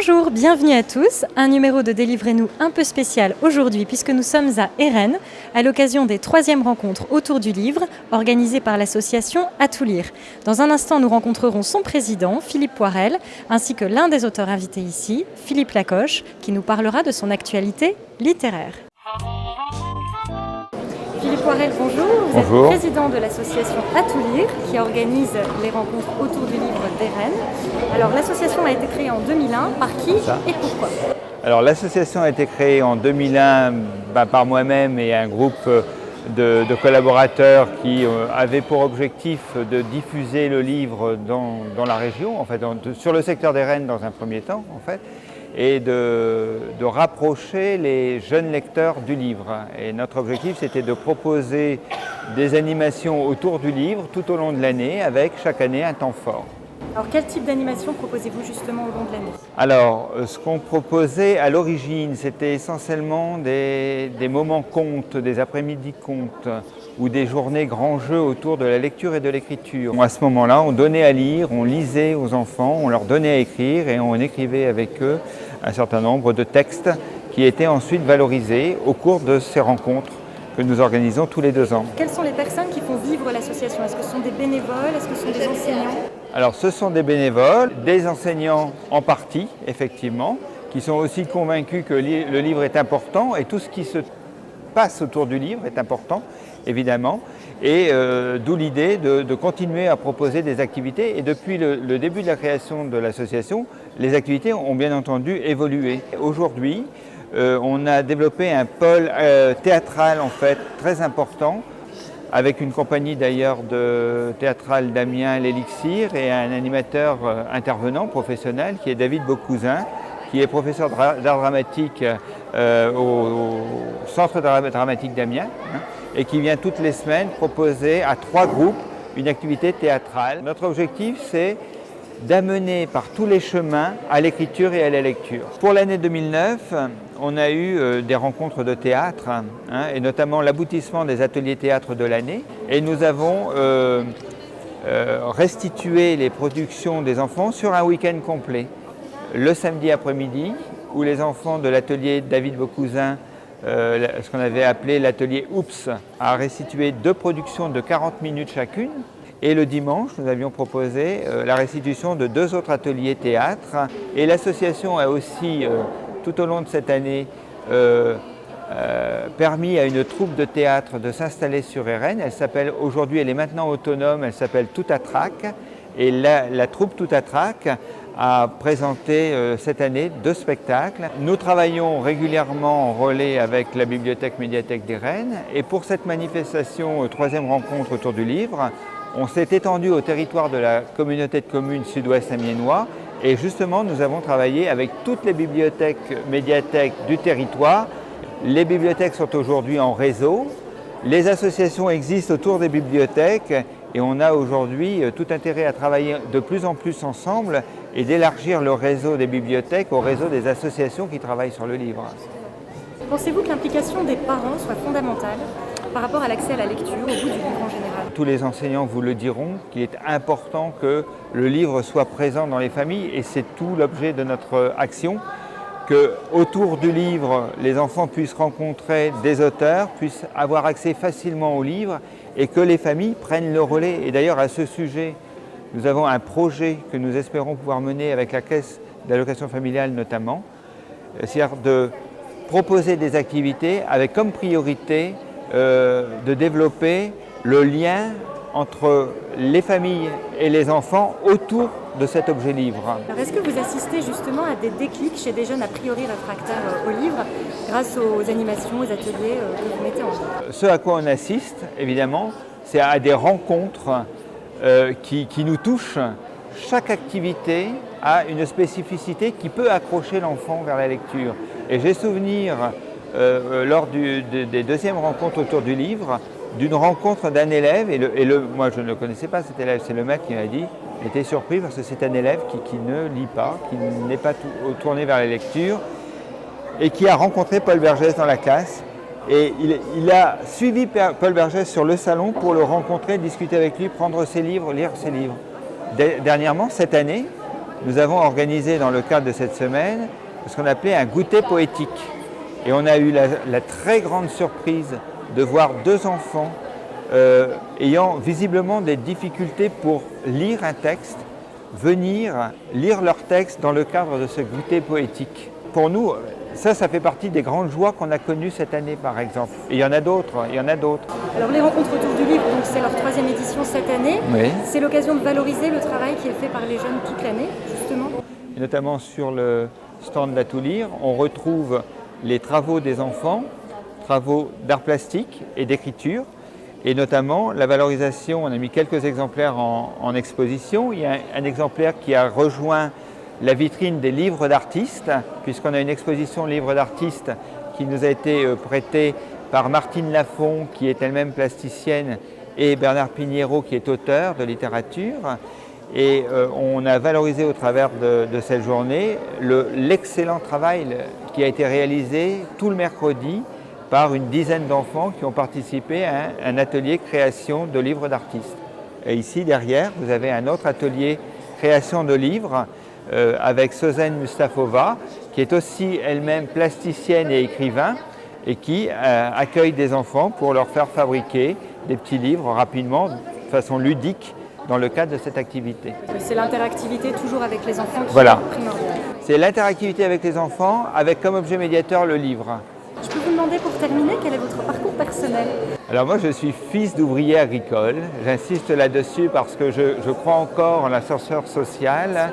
Bonjour, bienvenue à tous. Un numéro de Délivrez-nous un peu spécial aujourd'hui puisque nous sommes à Erennes à l'occasion des 3e rencontres autour du livre organisées par l'association À tout lire. Dans un instant, nous rencontrerons son président, Philippe Poirel, ainsi que l'un des auteurs invités ici, Philippe Lacoche, qui nous parlera de son actualité littéraire. Philippe Poirel, bonjour. Vous êtes président de l'association À tout lire qui organise les rencontres autour du livre d'Erennes. Alors l'association a été créée en 2001, par qui et pourquoi? Alors l'association a été créée en 2001 par moi-même et un groupe de collaborateurs qui avaient pour objectif de diffuser le livre dans la région, en fait, sur le secteur d'Erennes dans un premier temps, en fait, et de rapprocher les jeunes lecteurs du livre. Et notre objectif, c'était de proposer des animations autour du livre tout au long de l'année, avec chaque année un temps fort. Alors quel type d'animation proposez-vous justement au long de l'année? Alors ce qu'on proposait à l'origine, c'était essentiellement des moments contes, des après-midi contes ou des journées grands jeux autour de la lecture et de l'écriture. À ce moment-là, on donnait à lire, on lisait aux enfants, on leur donnait à écrire et on écrivait avec eux un certain nombre de textes qui étaient ensuite valorisés au cours de ces rencontres que nous organisons tous les 2 ans. Quelles sont les personnes qui font vivre l'association? Est-ce que ce sont des bénévoles? Est-ce que ce sont des enseignants? Alors ce sont des bénévoles, des enseignants en partie, effectivement, qui sont aussi convaincus que le livre est important et tout ce qui se passe autour du livre est important, évidemment, et d'où l'idée de continuer à proposer des activités. Et depuis le début de la création de l'association, les activités ont bien entendu évolué. Aujourd'hui, on a développé un pôle théâtral en fait très important, avec une compagnie d'ailleurs de théâtrale d'Amiens, l'Élixir, et un animateur intervenant professionnel qui est David Beaucousin, qui est professeur d'art dramatique au Centre dramatique d'Amiens, et qui vient toutes les semaines proposer à 3 groupes une activité théâtrale. Notre objectif, c'est d'amener par tous les chemins à l'écriture et à la lecture. Pour l'année 2009, on a eu des rencontres de théâtre, et notamment l'aboutissement des ateliers théâtre de l'année. Et nous avons restitué les productions des enfants sur un week-end complet. Le samedi après-midi, où les enfants de l'atelier David Beaucousin, ce qu'on avait appelé l'atelier Oups, a restitué 2 productions de 40 minutes chacune. Et le dimanche, nous avions proposé la restitution de 2 autres ateliers théâtre. Et l'association a aussi, tout au long de cette année, permis à une troupe de théâtre de s'installer sur Erennes. Elle s'appelle, aujourd'hui, elle est maintenant autonome, elle s'appelle Tout à Trac. Et la troupe Tout à Trac a présenté cette année 2 spectacles. Nous travaillons régulièrement en relais avec la bibliothèque médiathèque d'Erennes. Et pour cette manifestation, 3e rencontre autour du livre, on s'est étendu au territoire de la communauté de communes sud-ouest amiénois et justement nous avons travaillé avec toutes les bibliothèques médiathèques du territoire. Les bibliothèques sont aujourd'hui en réseau, les associations existent autour des bibliothèques et on a aujourd'hui tout intérêt à travailler de plus en plus ensemble et d'élargir le réseau des bibliothèques au réseau des associations qui travaillent sur le livre. Pensez-vous que l'implication des parents soit fondamentale par rapport à l'accès à la lecture au bout du livre en général? Tous les enseignants vous le diront qu'il est important que le livre soit présent dans les familles et c'est tout l'objet de notre action, que autour du livre, les enfants puissent rencontrer des auteurs, puissent avoir accès facilement au livre et que les familles prennent le relais. Et d'ailleurs à ce sujet, nous avons un projet que nous espérons pouvoir mener avec la Caisse d'allocation familiale notamment, c'est-à-dire de proposer des activités avec comme priorité de développer le lien entre les familles et les enfants autour de cet objet livre. Alors est-ce que vous assistez justement à des déclics chez des jeunes a priori réfractaires au livre grâce aux animations, aux ateliers que vous mettez en œuvre? Ce à quoi on assiste, évidemment, c'est à des rencontres qui nous touchent. Chaque activité a une spécificité qui peut accrocher l'enfant vers la lecture. Et j'ai souvenir, lors des 2e rencontres autour du livre, d'une rencontre d'un élève, moi je ne le connaissais pas cet élève, c'est le maître qui m'a dit, il était surpris parce que c'est un élève qui ne lit pas, qui n'est pas tourné vers la lecture et qui a rencontré Paul Vergès dans la classe. Et il a suivi Paul Vergès sur le salon pour le rencontrer, discuter avec lui, prendre ses livres, lire ses livres. Dernièrement, cette année, nous avons organisé dans le cadre de cette semaine ce qu'on appelait un goûter poétique. Et on a eu la très grande surprise de voir 2 enfants ayant visiblement des difficultés pour lire un texte, venir lire leur texte dans le cadre de ce goûter poétique. Pour nous, ça fait partie des grandes joies qu'on a connues cette année, par exemple. Et il y en a d'autres, Alors les rencontres autour du livre, donc c'est leur 3e édition cette année. Oui. C'est l'occasion de valoriser le travail qui est fait par les jeunes toute l'année, justement. Et notamment sur le stand d'À tout lire, on retrouve les travaux des enfants, travaux d'art plastique et d'écriture, et notamment la valorisation. On a mis quelques exemplaires en exposition. Il y a un exemplaire qui a rejoint la vitrine des livres d'artistes, puisqu'on a une exposition livres d'artistes qui nous a été prêtée par Martine Lafont, qui est elle-même plasticienne, et Bernard Pignero, qui est auteur de littérature. Et on a valorisé au travers de cette journée l'excellent travail qui a été réalisé tout le mercredi par une dizaine d'enfants qui ont participé à un atelier création de livres d'artistes. Et ici, derrière, vous avez un autre atelier création de livres avec Sözen Mustafova, qui est aussi elle-même plasticienne et écrivain, et qui accueille des enfants pour leur faire fabriquer des petits livres rapidement, de façon ludique, dans le cadre de cette activité. C'est l'interactivité toujours avec les enfants qui Voilà. est primordiale. C'est l'interactivité avec les enfants, avec comme objet médiateur le livre. Je peux vous demander pour terminer, quel est votre parcours personnel? Alors moi je suis fils d'ouvrier agricole, j'insiste là-dessus parce que je crois encore en l'ascenseur social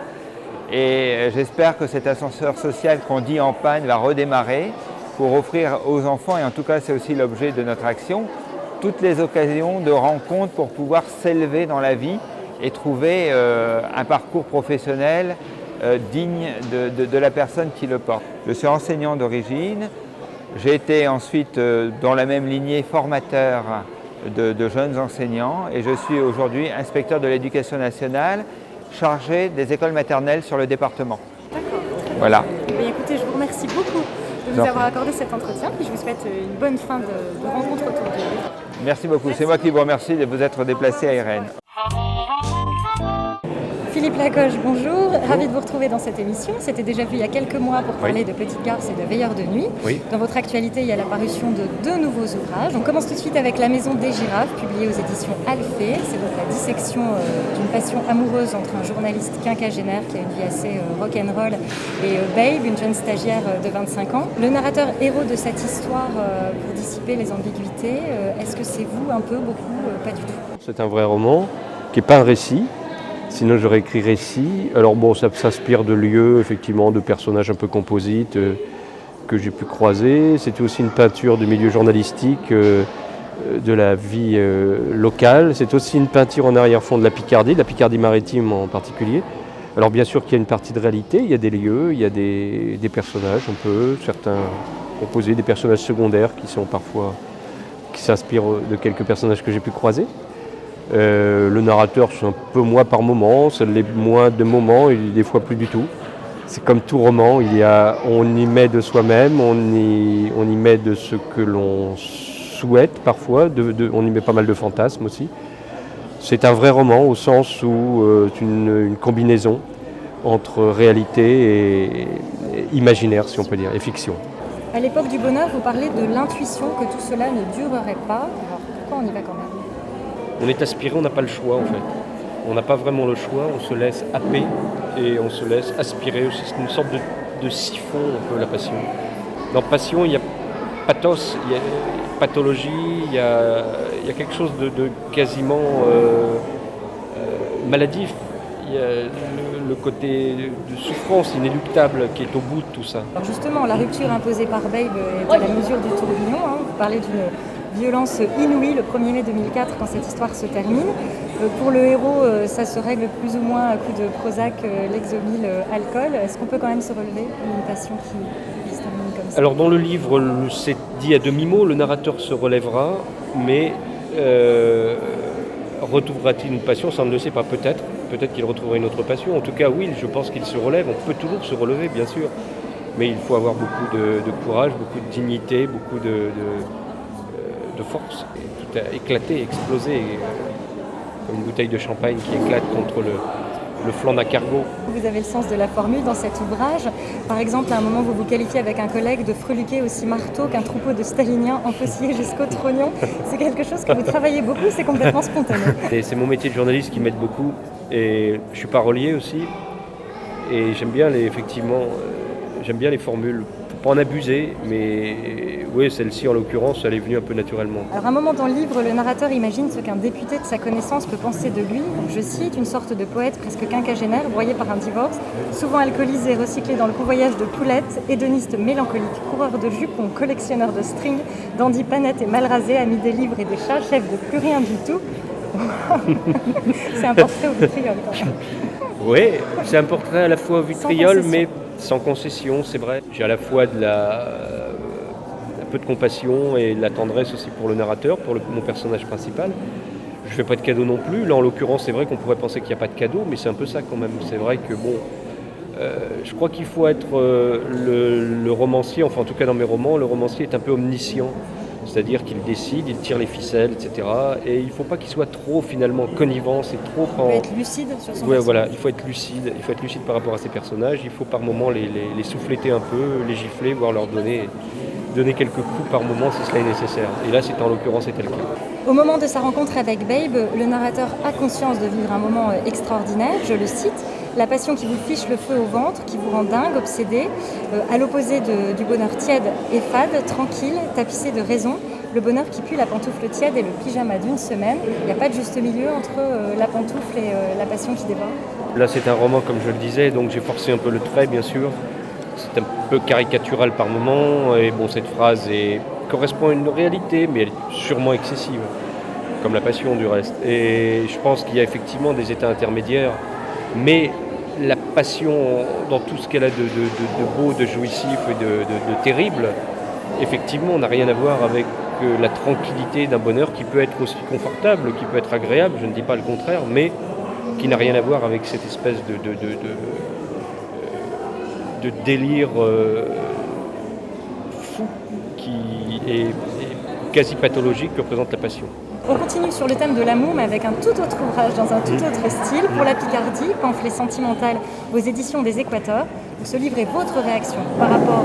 et j'espère que cet ascenseur social qu'on dit en panne va redémarrer pour offrir aux enfants, et en tout cas c'est aussi l'objet de notre action, toutes les occasions de rencontre pour pouvoir s'élever dans la vie et trouver un parcours professionnel digne de la personne qui le porte. Je suis enseignant d'origine. J'ai été ensuite dans la même lignée formateur de jeunes enseignants et je suis aujourd'hui inspecteur de l'éducation nationale chargé des écoles maternelles sur le département. D'accord. Voilà. Eh bien, écoutez, je vous remercie beaucoup de nous avoir accordé cet entretien et je vous souhaite une bonne fin de rencontre autour du livre. Merci beaucoup. C'est moi qui vous remercie de vous être déplacé à Irène. Philippe Lacoche, bonjour. Ravi de vous retrouver dans cette émission. C'était déjà vu il y a quelques mois pour parler de Petite Garce et de Veilleurs de nuit. Oui. Dans votre actualité, il y a la parution de 2 nouveaux ouvrages. On commence tout de suite avec La Maison des Girafes, publié aux éditions Alphée. C'est donc la dissection d'une passion amoureuse entre un journaliste quinquagénaire qui a une vie assez rock'n'roll et Babe, une jeune stagiaire de 25 ans. Le narrateur héros de cette histoire pour dissiper les ambiguïtés, est-ce que c'est vous un peu, beaucoup, pas du tout? C'est un vrai roman qui n'est pas un récit. Sinon j'aurais écrit récit. Alors bon, ça s'inspire de lieux, effectivement, de personnages un peu composites que j'ai pu croiser. C'était aussi une peinture du milieu journalistique, de la vie locale. C'est aussi une peinture en arrière-fond de la Picardie maritime en particulier. Alors bien sûr qu'il y a une partie de réalité, il y a des lieux, il y a des personnages, certains composés, des personnages secondaires qui s'inspirent de quelques personnages que j'ai pu croiser. Le narrateur, c'est un peu moi par moment, ça l'est moins de moments et des fois plus du tout. C'est comme tout roman, on y met de soi-même, on y met de ce que l'on souhaite parfois, on y met pas mal de fantasmes aussi. C'est un vrai roman au sens où c'est une combinaison entre réalité et imaginaire, si on peut dire, et fiction. À l'époque du bonheur, vous parlez de l'intuition que tout cela ne durerait pas. Alors pourquoi on y va quand même? On est aspiré, on n'a pas le choix en fait. On n'a pas vraiment le choix, on se laisse happer et on se laisse aspirer. C'est une sorte de siphon un peu la passion. Dans passion, il y a pathos, il y a pathologie, il y a quelque chose de quasiment maladif. Il y a le côté de souffrance inéluctable qui est au bout de tout ça. Alors justement, la rupture imposée par Babe est à la mesure du tourbillon. Vous parlez d'une violence inouïe le 1er mai 2004 quand cette histoire se termine. Pour le héros, ça se règle plus ou moins à coup de Prozac, Lexomil, alcool. Est-ce qu'on peut quand même se relever d'une passion qui se termine comme ça? Alors dans le livre, c'est dit à demi-mot, le narrateur se relèvera, mais retrouvera-t-il une passion? Ça on ne le sait pas, peut-être. Peut-être qu'il retrouvera une autre passion. En tout cas, oui, je pense qu'il se relève. On peut toujours se relever, bien sûr. Mais il faut avoir beaucoup de courage, beaucoup de dignité, beaucoup de force. Et tout a éclaté, explosé, comme une bouteille de champagne qui éclate contre le flanc d'un cargo. Vous avez le sens de la formule dans cet ouvrage. Par exemple, à un moment, vous vous qualifiez avec un collègue de freluquer aussi marteau qu'un troupeau de staliniens enfaussillés jusqu'au trognon. C'est quelque chose que vous travaillez beaucoup, c'est complètement spontané. Et c'est mon métier de journaliste qui m'aide beaucoup. Et je suis parolier aussi. Et j'aime bien les formules. Faut pas en abuser, mais oui, celle-ci en l'occurrence, elle est venue un peu naturellement. Alors, à un moment dans le livre, le narrateur imagine ce qu'un député de sa connaissance peut penser de lui. Donc, je cite, une sorte de poète presque quinquagénaire, broyé par un divorce, souvent alcoolisé, recyclé dans le convoyage de poulettes, hédoniste mélancolique, coureur de jupons, collectionneur de strings, dandy panette et mal rasé, ami des livres et des chats, chef de plus rien du tout. C'est un portrait au vitriol quand même. Oui, c'est un portrait à la fois au vitriol, concession. mais sans concession, c'est vrai. J'ai à la fois un peu de compassion et de la tendresse aussi pour le narrateur, pour mon personnage principal. Je ne fais pas de cadeau non plus. Là, en l'occurrence, c'est vrai qu'on pourrait penser qu'il n'y a pas de cadeau, mais c'est un peu ça quand même. C'est vrai que je crois qu'il faut être le romancier, enfin en tout cas dans mes romans, le romancier est un peu omniscient. C'est-à-dire qu'il décide, il tire les ficelles, etc. Et il ne faut pas qu'il soit trop finalement connivant, c'est trop Il faut être lucide sur son Ouais, personnage. voilà, il faut être lucide par rapport à ses personnages, il faut par moments les souffletter un peu, les gifler, voire leur donner quelques coups par moment si cela est nécessaire. Et là, en l'occurrence, c'était le cas. Au moment de sa rencontre avec Babe, le narrateur a conscience de vivre un moment extraordinaire, je le cite, la passion qui vous fiche le feu au ventre, qui vous rend dingue, obsédé, à l'opposé du bonheur tiède et fade, tranquille, tapissé de raison, le bonheur qui pue la pantoufle tiède et le pyjama d'une semaine. Il n'y a pas de juste milieu entre la pantoufle et la passion qui dévore. Là, c'est un roman, comme je le disais, donc j'ai forcé un peu le trait, bien sûr. C'est un peu caricatural par moments, et bon, cette phrase correspond à une réalité, mais elle est sûrement excessive, comme la passion du reste. Et je pense qu'il y a effectivement des états intermédiaires, mais la passion, dans tout ce qu'elle a de beau, de jouissif et de terrible, effectivement, n'a rien à voir avec la tranquillité d'un bonheur qui peut être aussi confortable, qui peut être agréable, je ne dis pas le contraire, mais qui n'a rien à voir avec cette espèce de délire fou qui est quasi pathologique que représente la passion. On continue sur le thème de l'amour, mais avec un tout autre ouvrage, dans un tout autre style. Pour la Picardie, pamphlet sentimental aux éditions des Équateurs. Ce livre est votre réaction par rapport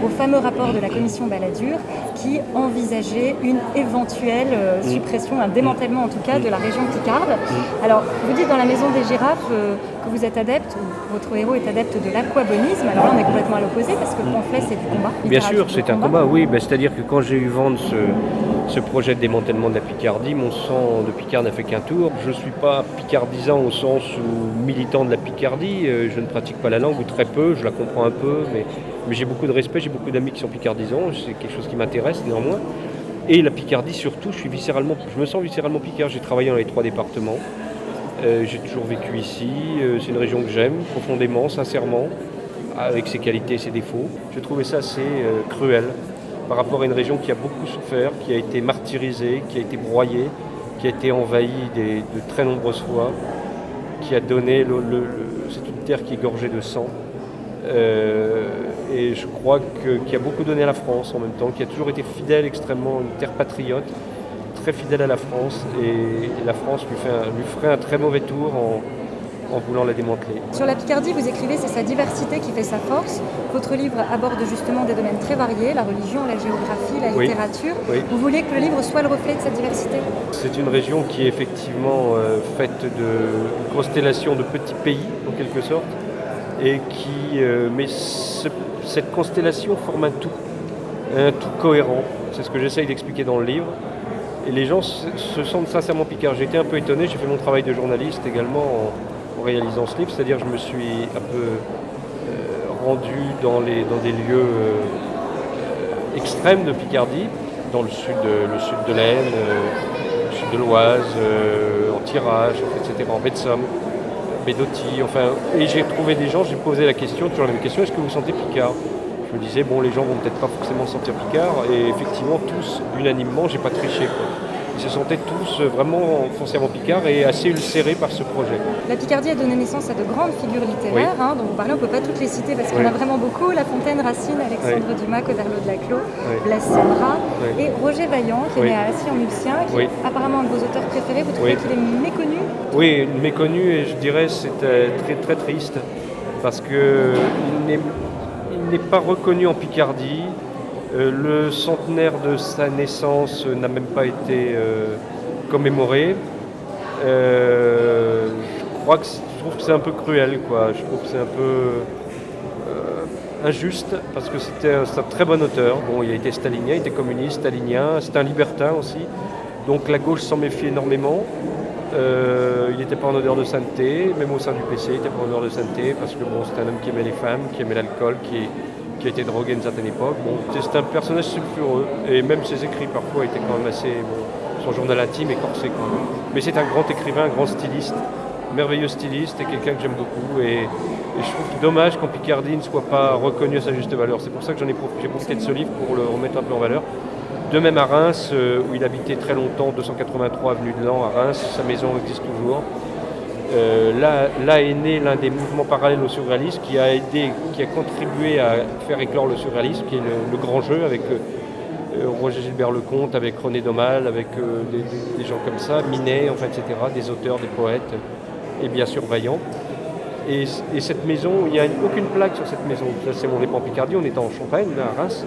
au fameux rapport de la commission Balladur qui envisageait une éventuelle suppression, un démantèlement en tout cas, de la région picarde. Alors, vous dites dans La Maison des Girafes que vous êtes adepte, ou votre héros est adepte de l'aquabonisme. Alors là, on est complètement à l'opposé parce que le pamphlet, c'est du combat. Bien sûr, c'est un combat, oui. C'est-à-dire que quand j'ai eu vent de ce projet de démantèlement de la Picardie, mon sang de Picard n'a fait qu'un tour. Je ne suis pas picardisant au sens où militant de la Picardie. Je ne pratique pas la langue, ou très peu, je la comprends un peu, mais j'ai beaucoup de respect, j'ai beaucoup d'amis qui sont picardisants, c'est quelque chose qui m'intéresse néanmoins. Et la Picardie surtout, je me sens viscéralement picard, j'ai travaillé dans les 3 départements, j'ai toujours vécu ici, c'est une région que j'aime profondément, sincèrement, avec ses qualités et ses défauts. J'ai trouvé ça assez cruel par rapport à une région qui a beaucoup souffert, qui a été martyrisée, qui a été broyée, qui a été envahie de très nombreuses fois, qui a donné c'est une terre qui est gorgée de sang. Et je crois qui a beaucoup donné à la France en même temps, qui a toujours été fidèle, extrêmement une terre patriote, très fidèle à la France, et la France lui ferait un très mauvais tour en voulant la démanteler. Sur la Picardie, vous écrivez, c'est sa diversité qui fait sa force. Votre livre aborde justement des domaines très variés, la religion, la géographie, la littérature. Oui. Vous voulez que le livre soit le reflet de cette diversité ? C'est une région qui est effectivement faite de constellation de petits pays, en quelque sorte, et mais cette constellation forme un tout cohérent. C'est ce que j'essaye d'expliquer dans le livre. Et les gens se sentent sincèrement picards. J'ai été un peu étonné, j'ai fait mon travail de journaliste également en réalisant ce livre, c'est-à-dire je me suis un peu rendu dans des lieux extrêmes de Picardie, dans le sud de l'Aisne, le sud de l'Oise, en Tirage, etc., en baie de Somme, baie d'Auty, et j'ai trouvé des gens, j'ai posé la question, toujours la même question, est-ce que vous sentez picard ? Je me disais, bon, les gens vont peut-être pas forcément se sentir picard, et effectivement, tous, unanimement, j'ai pas triché, quoi. Ils se sentaient tous vraiment foncièrement picards et assez ulcérés par ce projet. La Picardie a donné naissance à de grandes figures littéraires, dont vous parlez, on ne peut pas toutes les citer parce qu'il y en a vraiment beaucoup. La Fontaine, Racine, Alexandre Dumas, Coderlo de Laclos, Blaise Cendrars et Roger Vaillant, qui est né à Assy-en-Mulsien, qui est apparemment un de vos auteurs préférés. Vous trouvez qu'il est méconnu? Oui, méconnu, et je dirais c'est très très triste parce qu'il n'est pas reconnu en Picardie. Le centenaire de sa naissance n'a même pas été commémoré. Je trouve que c'est un peu cruel, quoi. Je trouve que c'est un peu injuste parce que c'est un très bon auteur. Bon, il a été stalinien, il était communiste, stalinien, c'était un libertin aussi. Donc la gauche s'en méfie énormément. Il n'était pas en odeur de sainteté, même au sein du PC, il n'était pas en odeur de sainteté parce que bon, c'était un homme qui aimait les femmes, qui aimait l'alcool, qui a été drogué à une certaine époque. Bon, c'est un personnage sulfureux et même ses écrits parfois étaient quand même assez... Bon, son journal intime est corsé quand même. Mais c'est un grand écrivain, un grand styliste, merveilleux styliste et quelqu'un que j'aime beaucoup. Et je trouve dommage qu'en Picardie il ne soit pas reconnu à sa juste valeur. C'est pour ça que j'ai profité de ce livre pour le remettre un peu en valeur. De même à Reims, où il habitait très longtemps, 283 avenue de Lan à Reims, sa maison existe toujours. Là est né l'un des mouvements parallèles au surréalisme qui a contribué à faire éclore le surréalisme, qui est le grand jeu avec Roger Gilbert Lecomte, avec René Daumal, avec des gens comme ça, Minet, enfin, etc., des auteurs, des poètes, et bien sûr Vaillant. Et cette maison, il n'y a aucune plaque sur cette maison. Là, on n'est pas en Picardie, on est en Champagne, là, à Reims.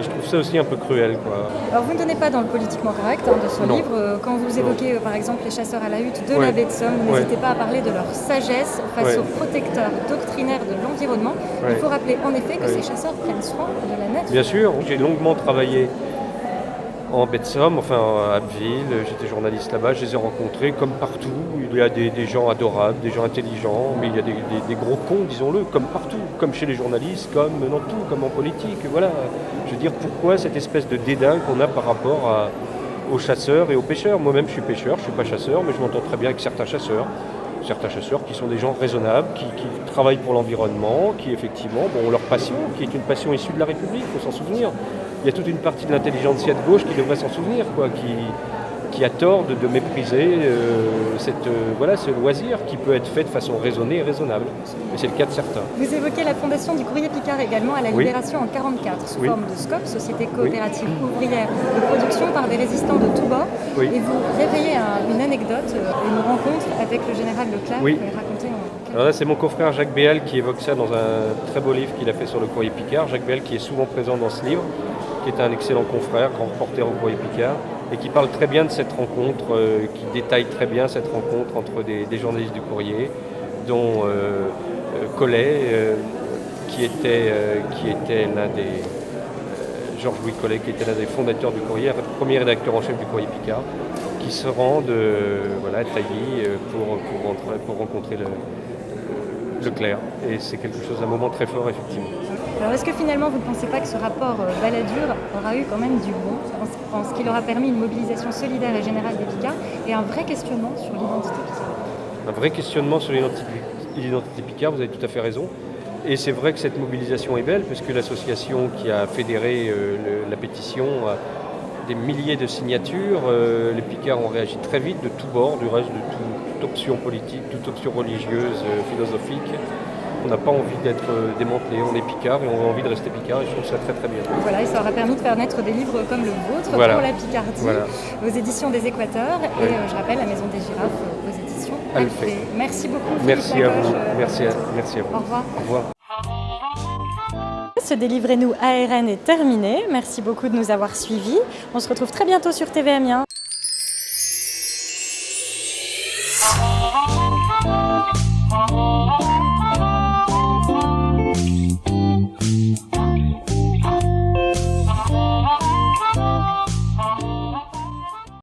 Et je trouve ça aussi un peu cruel, quoi. Alors vous ne donnez pas dans le politiquement correct de ce livre. Quand vous évoquez par exemple les chasseurs à la hutte de la baie de Somme, n'hésitez pas à parler de leur sagesse face aux protecteurs doctrinaires de l'environnement. Il faut rappeler en effet que ces chasseurs prennent soin de la nature. Bien sûr, j'ai longuement travaillé en baie de Somme, enfin à Abbeville, j'étais journaliste là-bas, je les ai rencontrés comme partout. Il y a des gens adorables, des gens intelligents, mais il y a des gros cons, disons-le, comme partout, comme chez les journalistes, comme dans tout, comme en politique. Voilà. Je veux dire, pourquoi cette espèce de dédain qu'on a par rapport aux chasseurs et aux pêcheurs? Moi-même, je suis pêcheur, je ne suis pas chasseur, mais je m'entends très bien avec certains chasseurs qui sont des gens raisonnables, qui travaillent pour l'environnement, qui effectivement ont leur passion, qui est une passion issue de la République, il faut s'en souvenir. Il y a toute une partie de l'intelligentsia de gauche qui devrait s'en souvenir, quoi, qui a tort de mépriser ce loisir qui peut être fait de façon raisonnée et raisonnable. Et c'est le cas de certains. Vous évoquez la fondation du Courrier Picard également à la Libération en 1944, sous forme de SCOP, Société Coopérative Ouvrière de Production par des résistants de tous bords. Et vous réveillez une anecdote, une rencontre avec le général Leclerc, que vous pouvez raconter Alors là, c'est mon confrère Jacques Béal qui évoque ça dans un très beau livre qu'il a fait sur le Courrier Picard. Jacques Béal qui est souvent présent dans ce livre, qui est un excellent confrère, grand reporter au Courrier Picard, et qui parle très bien de cette rencontre, qui détaille très bien cette rencontre entre des journalistes du Courrier, dont Collet, qui était l'un des... Georges-Louis Collet, qui était l'un des fondateurs du Courrier, premier rédacteur en chef du Courrier Picard, qui se rendent à Tailly pour rencontrer Leclerc. Et c'est quelque chose, un moment très fort, effectivement. Alors est-ce que finalement vous ne pensez pas que ce rapport Balladur aura eu quand même du bon, en ce qu'il aura permis une mobilisation solidaire et générale des Picards et un vrai questionnement sur l'identité Picard? Un vrai questionnement sur l'identité Picard, vous avez tout à fait raison. Et c'est vrai que cette mobilisation est belle, puisque l'association qui a fédéré la pétition a des milliers de signatures. Les Picards ont réagi très vite, de tous bords, du reste de toute option politique, toute option religieuse, philosophique. On n'a pas envie d'être démantelé, on est Picard et on a envie de rester Picard et je trouve ça très très bien. Voilà, et ça aura permis de faire naître des livres comme le vôtre pour la Picardie, aux éditions des Équateurs et je rappelle la Maison des Girafes aux éditions Alphée. Merci beaucoup. Merci à vous. Merci à vous. Au revoir. Au revoir. Ce Délivrez-nous ARN est terminé. Merci beaucoup de nous avoir suivis. On se retrouve très bientôt sur TV Amiens.